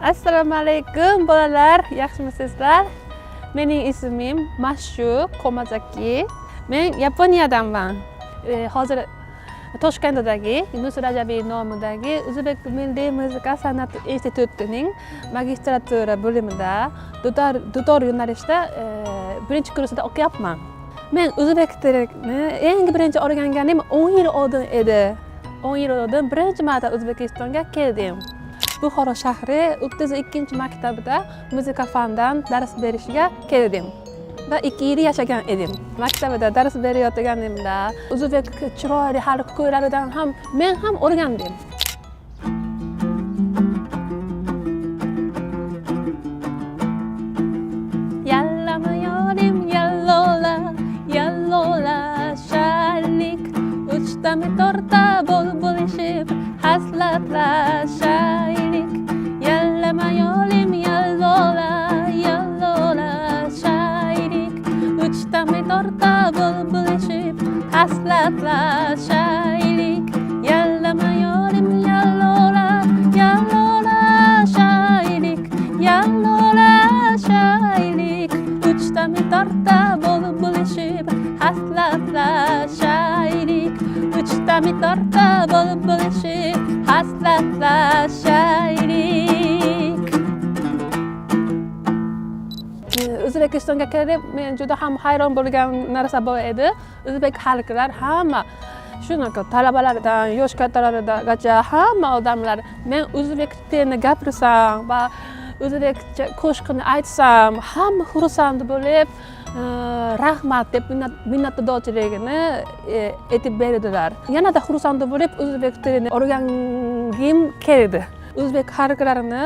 Assalomu alaykum bolalar, yaxshimisizlar? Mening ismim Mashu Komazaki. Men Yaponiyadanman. Hozir Toshkentdagi Yunus Rajabiy nomidagi O'zbek Milliy muzika san'at institutining magistratura bo'limida dutor yo'nalishda birinchi kursda o'qiyapman. Men o'zbek tilini eng birinchi o'rganganim 10 yil oldin edi. 10 yil oldin birinchi marta O'zbekistonga keldim. Buxoro shahri 32-maktabida muzika fandan dars berishga keldim. Va 2 yil yashagan edim. Maktabida dars berayotganimda o'zbek chiroyli xalq kuylaridan ham men ham o'rgandim. Yallama yorim yallola, yallola shaylik, uchtami torta bo'lishib haslatlasaylik. Yallama yorim yallola, yallola shaylik, uchtami torta bo'lishib haslatlasaylik. Yallama yorim yallola, yallola shaylik, yallola shaylik, uchtami torta bo'lishib haslatlasaylik. Uchtami torta bo'lishib haslatlasaylik. O'zbekistonga kelib, men juda ham hayron bo'lgan narsa bor edi. O'zbek xalqlar hamma shunaqa talabalardan yosh kattalarigacha hamma odamlar men o'zbek tilini gapirsam va o'zbekcha qo'shiqni aytsam, hamma xursand bo'lib, rahmat deb minnatdorchiligini aytib berdilar. Yanada xursand bo'lib o'zbek tilini o'rgangim keldi. O'zbek xalqlarini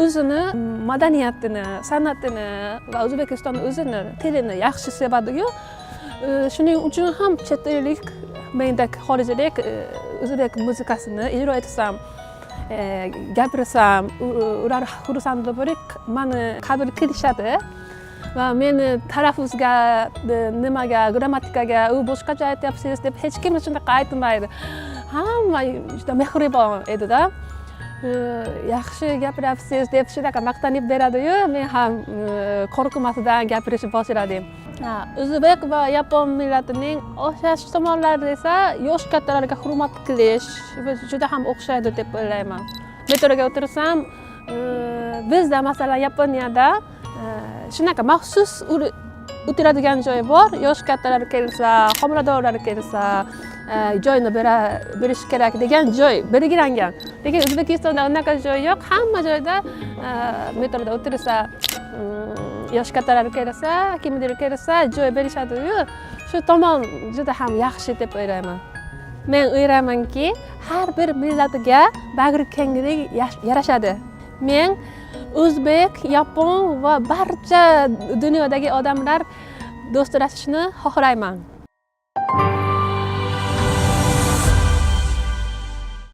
o'zini madaniyatini, san'atini va O'zbekistonning o'zini tilini yaxshi sevadi-yu, shuning uchun ham chet ellik mendek xorijlik o'zbek muzikasini ijro etsam, gapirsam, ular xursand bo'lib meni qabul qilishadi. Va meni talaffuzga, nimaga, grammatikaga u boshqacha aytyapsiz deb hech kim shunaqa aytmaydi. Hamma juda mehribon edi-da. Yaxshi gapiryapsiz deb shunaqa maqtanib beradi-yu, men ham qo'rqmasdan gapirishni boshladim. O'zbek va yapon millatining o'xshash tomonlari esa yosh kattalarga hurmat qilish juda ham o'xshaydi deb o'ylayman. Metroga o'tirsam, bizda masalan Yaponiyada shunaqa maxsus o'tiradigan joy bor. Yosh kattalar kelsa, homiladorlar kelsa, joyni berish kerak degan joy belgilangan. Lekin O'zbekistonda unaqa joy yo'q. Hamma joyda metroda o'tirsa, yosh kattalar kelsa, kimdir kelsa, joy berishadi-yu, shu tomon juda ham yaxshi deb o'ylayman. Men o'ylaymanki, har bir millatga bag'rikenglik yarashadi. Men o'zbek, yapon va barcha dunyodagi odamlar do'stlashishni xohlayman.